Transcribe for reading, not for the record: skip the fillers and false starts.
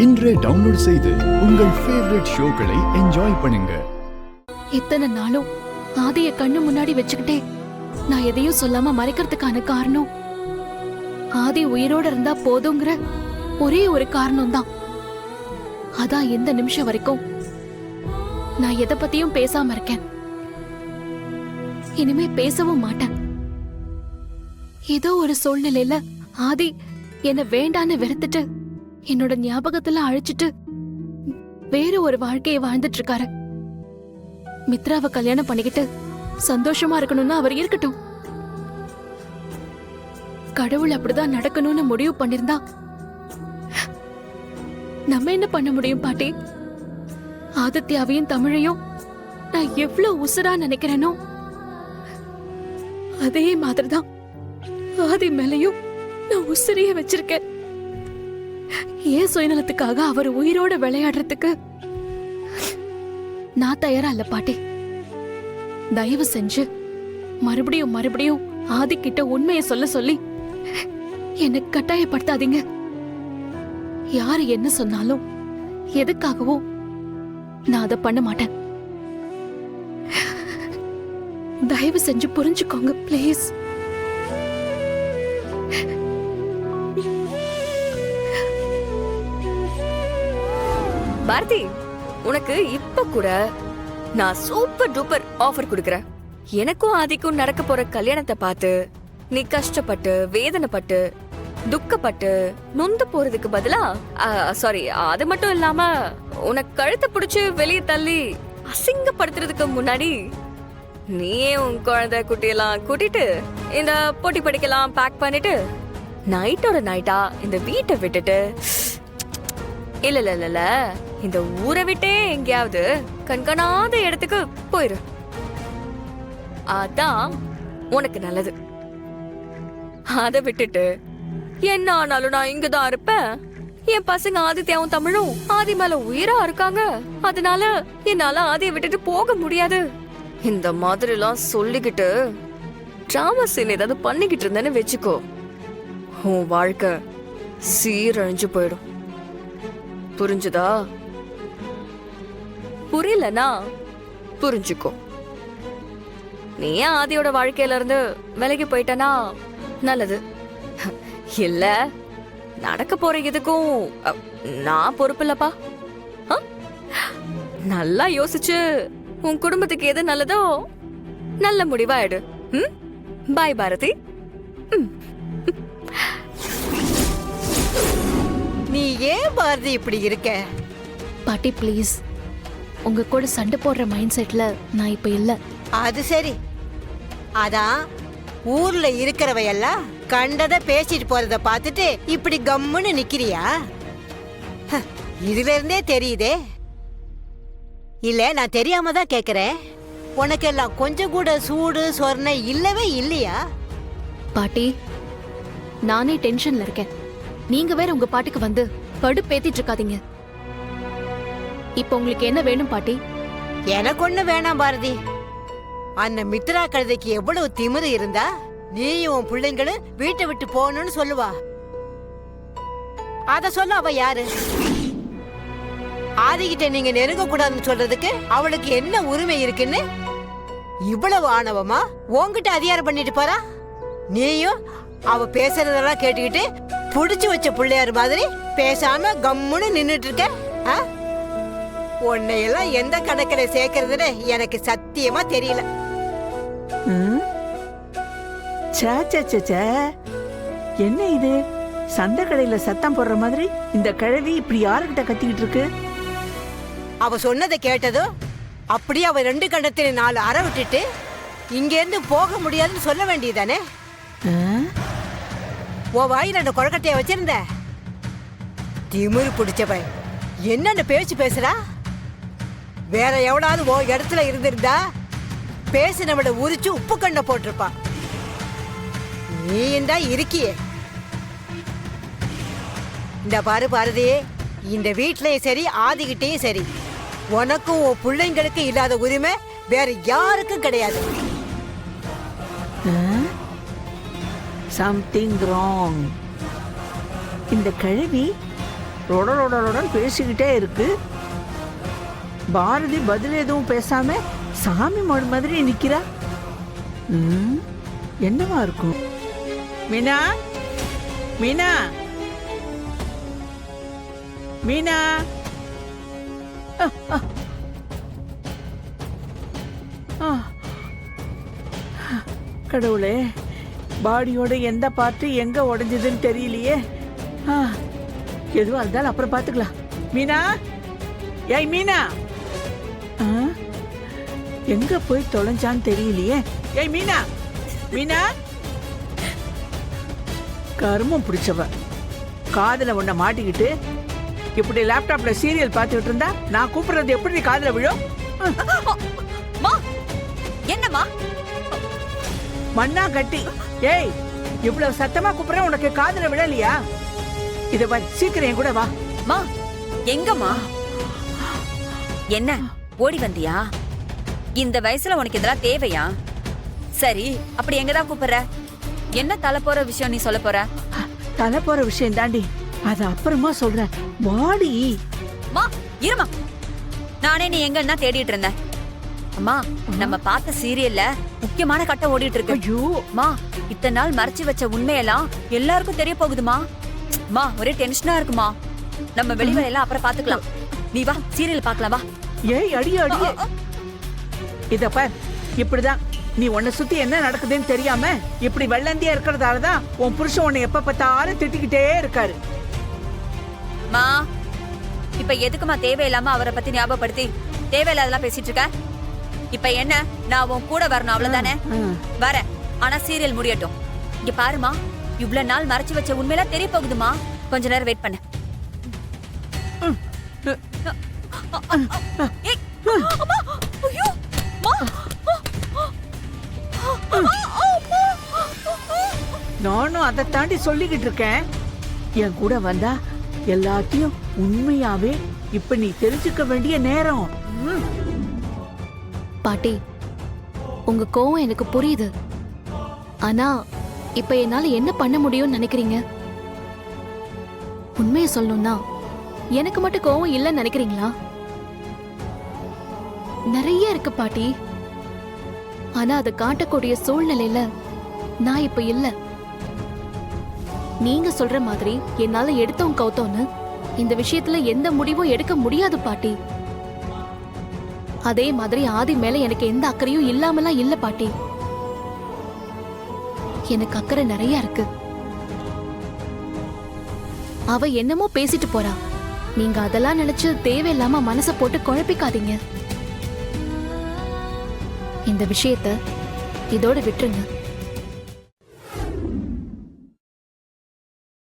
இன்றே டவுன்லோட் செய்து உங்கள் ஃபேவரட் ஷோக்களை என்ஜாய் பண்ணுங்க. இத்தனை நாளும் ஆதிய கண்ணு முன்னாடி வச்சுக்கிட்டே நான் எதையும் சொல்லாம மறைக்கிறதுக்கான காரணம் ஆதி உயிரோட இருந்தா போதுங்கிற ஒரே ஒரு காரணம் தான். அதான் இந்த நிமிஷம் வரைக்கும் நான் எதை பத்தியும் பேசாம இருக்கேன். இனிமே பேசவும் மாட்டேன். ஏதோ ஒரு சூழ்நிலையில ஆதி என்ன வேண்டான்னு வெறுத்துட்டு என்னோட ஞாபகத்துல அழிச்சிட்டு வேற ஒரு வாழ்க்கையை வாழ்ந்துட்டு இருக்காரு. மித்ராவை கல்யாணம் பண்ணிக்கிட்டு சந்தோஷமா இருக்கணும்னு அவர் இருக்கட்டும். கடவுள் அப்படிதான் நடக்கணும்னு முடிவு பண்ணிருந்தா நம்ம என்ன பண்ண முடியும் பாட்டி? ஆதித்யாவையும் தமிழையும் நான் எவ்வளவு உசுரா நினைக்கிறேனோ அதே மாதிரிதான் ஆதி மேலையும் நான் உசிரிய வச்சிருக்கேன். ஏன் சுயநலத்துக்காக அவர் உயிரோட விளையாடுறதுக்கு நான் தயாரா இல்ல பாட்டி. தயவு செஞ்சு மறுபடியும் மறுபடியும் ஆதி கிட்ட உண்மையை சொல்ல சொல்லி என்னை கட்டாயப்படுத்தாதீங்க. யாரு என்ன சொன்னாலும் எதுக்காகவும் நான் அதை பண்ண மாட்டேன். தயவு செஞ்சு புரிஞ்சுக்கோங்க பிளீஸ். பாரதி, உனக்கு இப்ப கூட நான் சூப்பர் டூப்பர் ஆஃபர் கொடுக்கறேன். எனக்கும் ஆதிக்கும் நடக்க போற கல்யாணத்தை பார்த்து நீ கஷ்டப்பட்டு வேதனைப்பட்டு துக்கப்பட்டு நொந்து போறதுக்கு பதிலா சாரி, அது மட்டும் இல்லாம உனக்கு கழுத்தை பிடிச்சு வெளியே தள்ளி அசிங்கப்படுத்துறதுக்கு முன்னாடி நீயே உன் குழந்தை குட்டியெல்லாம் கூட்டிட்டு இந்த போட்டி படிக்கலாம் பேக் பண்ணிட்டு நைட்டோட நைட்டா இந்த வீட்டை விட்டுட்டு இல்ல இல்ல இல்ல இந்த ஊரை விட்டே எங்கேயாவது கண்காணாத இடத்துக்கு போயிரு. அதான் உனக்கு நல்லது. அதை விட்டுட்டு என்ன ஆனாலும் நான் இங்கதான் இருப்பேன், என் பசங்க ஆதித்யாவும் தமிழும் ஆதி மேல உயிரா இருக்காங்க, அதனால என்னால ஆதியை விட்டுட்டு போக முடியாது, இந்த மாதிரி எல்லாம் சொல்லிக்கிட்டு டிராமா சீன் ஏதாவது பண்ணிக்கிட்டு இருந்தேன்னு வச்சுக்கோ, உன் வாழ்க்கை சீரழிஞ்சு போயிடும். புரிஞ்சுதா? புரியலனா புரிஞ்சுக்கோ. நீ ஆதியோட வாழ்க்கையில இருந்து விலகி போயிட்டனா நல்லது. இல்ல நடக்க போற இதுக்கும் நான் பொறுப்பு இல்லப்பா. நல்லா யோசிச்சு உன் குடும்பத்துக்கு எது நல்லதோ நல்ல முடிவா எடு. பாய் பாரதி. நீ ஏன் பாரதி இப்படி இருக்க? பாட்டி பிளீஸ், உங்க கூட சண்டை போடுற மைண்ட் செட்ல நான் இப்ப இல்ல. அது சரி, அதான் ஊர்ல இருக்கிறவையெல்லாம் கண்டத பேசிட்டு போறத பார்த்துட்டு இப்படி கம்முன்னு நிக்கிறியா? இதுல இருந்தே தெரியுதே. இல்ல நான் தெரியாம தான் கேக்குறேன், உனக்கெல்லாம் கொஞ்சம் கூட சூடு சொரணை இல்லவே இல்லையா? பாட்டி, நானே டென்ஷன்ல இருக்கேன். நீங்க வேற உங்க பாட்டுக்கு வந்து கடுப்பேத்திட்டு இருக்காதீங்க. இப்ப உங்களுக்கு என்ன வேணும் பாட்டி? எனக்கு ஒண்ணு வேணாம் பாரதி. அந்த மித்ரா கழுதைக்கு எவ்வளவு திமிரு இருந்தா நீயும் உன் பிள்ளைங்களும் வீட்டை விட்டு போகணும்னு சொல்லுவா? அத சொல்ல அவ யாரு? ஆதிகிட்ட நீங்க நெருங்க கூடாதுன்னு சொல்றதுக்கு அவளுக்கு என்ன உரிமை இருக்குன்னு இவ்வளவு ஆணவமா உன்கிட்ட அதிகாரம் பண்ணிட்டு போறா? நீயும் அவ பேசுறதெல்லாம் கேட்டுக்கிட்டு புடிச்சு வச்ச பிள்ளையார் மாதிரி பேசாம கம்முன்னு நின்னுட்டு இருக்க. உன்னையெல்லாம் எந்த கணக்கில சேர்க்கறதுன்னு எனக்கு சத்தியமா தெரியல. என்ன இது? சந்தை கடையில சத்தம் போடுற மாதிரி இந்த கிழவி இப்படி யாருக்கிட்ட கத்திக்கிட்டு இருக்கு? அவ சொன்னதை கேட்டதும் அப்படியே அவ 2 கண்டத்தில 4 அறை விட்டுட்டு இங்க இருந்து போக முடியாதுன்னு சொல்ல வேண்டியதானே? ஓ வாயில அந்த கொழக்கட்டைய வச்சிருந்த திமிரு பிடிச்சவன் என்னென்ன பேச்சு பேசுறா? வேற எவனாவது ஓ இடத்துல இருந்திருந்தா பேசினவளை உரிச்சு உப்பு கண்ண போட்டிருப்பா. நீ இந்தா இருக்கியே. இந்த பாரு பாரதி, இந்த வீட்லயும் சரி ஆதிகிட்டையும் சரி உனக்கும் உன் பிள்ளைங்களுக்கு இல்லாத உரிமை வேற யாருக்கும் கிடையாது. Something wrong. இந்த கிழவி ரொடன்னு பேசிக்கிட்டே இருக்கு. பாரதி பதில் எதுவும் பேசாம சாமி மாடு மாதிரி நிக்கிறா. என்னவா இருக்கும்? மீனா, மீனா, மீனா. கடவுளே, பாடியோட எந்த பார்ட்டு எங்க உடைஞ்சதுன்னு தெரியலையே. எதுவா இருந்தாலும் அப்புறம் பாத்துக்கலாம். மீனா, ஏய் மீனா, எங்க போய் தொலைஞ்சான்னு தெரியலையே. ஏய் மீனா, மீனா. கருமம் பிடிச்சவ, காதுல உன்னை மாட்டிக்கிட்டு இப்படி லேப்டாப்ல சீரியல் பார்த்துக்கிட்டு இருந்தா நான் கூப்பிடுறது எப்படி காதுல விழும்? என்னம்மா மண்ணா கட்டி. ஏய், இவ்வளவு சத்தமா கூப்பிடுறேன், உனக்கு காதுல விழலையா? இத வா, சீக்கிரம் என் கூட வா. மா, எங்கம்மா? என்ன ஓடி வந்தியா? இந்த வயசுல உனக்கு இதெல்லாம் தேவையா? சரி, அப்படி எங்கதான் கூப்பிடுற? என்ன தலை போற விஷயம் நீ சொல்ல போற? தலை போற விஷயம் தாண்டி, அது அப்புறமா சொல்றேன். வாடி. மா, இருமா. நானே நீ எங்கன்னா தேடிட்டு இருந்தேன். அம்மா, நம்ம பார்த்த சீரியல்ல முக்கியமான கட்டம் ஓடிட்டு இருக்கு. ஐயோ மா, இத்தனை நாள் மறைச்சு வச்ச உண்மையெல்லாம் எல்லாருக்கும் தெரிய போகுதுமா. மா, ஒரே டென்ஷனா இருக்குமா. நம்ம வெளிவேலையெல்லாம் அப்புறம் பாத்துக்கலாம். நீ வா, சீரியல் பார்க்கலாம் வா. ஏய், அடியே அடியே. இத பார், இப்படிதான் நீ உன்னை சுத்தி என்ன நடக்குதுன்னு தெரியாம இப்படி வெள்ளந்தியா இருக்கிறதாலதான் உன் புருஷன் உன்னை எப்ப பார்த்தாலும் திட்டிக்கிட்டே இருக்காரு. மா, இப்ப எதுக்குமா தேவையில்லாம அவரை பத்தி ஞாபகப்படுத்தி தேவையில்லாதெல்லாம் பேசிட்டு இருக்க? இப்ப என்ன, நான் உன் கூட வரணும் அவ்வளவுதானே? வர, ஆனா சீரியல் முடியட்டும். இங்க பாருமா, இவ்வளவு நாள் மறைச்சு வச்ச உண்மையெல்லாம் தெரிய போகுதுமா. கொஞ்ச நேரம் வெயிட் பண்ணு. நானும் அதை தாண்டி சொல்லிக்கிட்டு இருக்கேன். என் கூட வந்தா எல்லாத்தையும் உண்மையாவே இப்ப நீ தெரிஞ்சுக்க வேண்டிய நேரம். பாட்டி, உங்க கோவம் எனக்கு புரியுது. ஆனா இப்ப என்னால என்ன பண்ண முடியும்னு நினைக்கிறீங்க? உண்மையை சொல்லணும்னா எனக்கு மட்டும் கோவம் இல்லைன்னு நினைக்கிறீங்களா? நிறைய இருக்கு பாட்டி. ஆனா அதை காட்டக்கூடிய சூழ்நிலையில நான் இப்ப இல்ல. நீங்க சொல்ற மாதிரி என்னால எடுத்தோம் கவுத்தோன்னு இந்த விஷயத்துல எந்த முடிவும் எடுக்க முடியாது பாட்டி. அதே மாதிரி ஆதி மேல எனக்கு எந்த அக்கறையும் இல்லாமலாம் இல்ல பாட்டி. எனக்கு அக்கறை நிறைய இருக்கு. அவ என்னமோ பேசிட்டு போறா. நீங்க அதெல்லாம் நினைச்சு தேவையில்லாம மனச போட்டு குழப்பிக்காதீங்க. இந்த விஷயத்த இதோட விட்டுருங்க.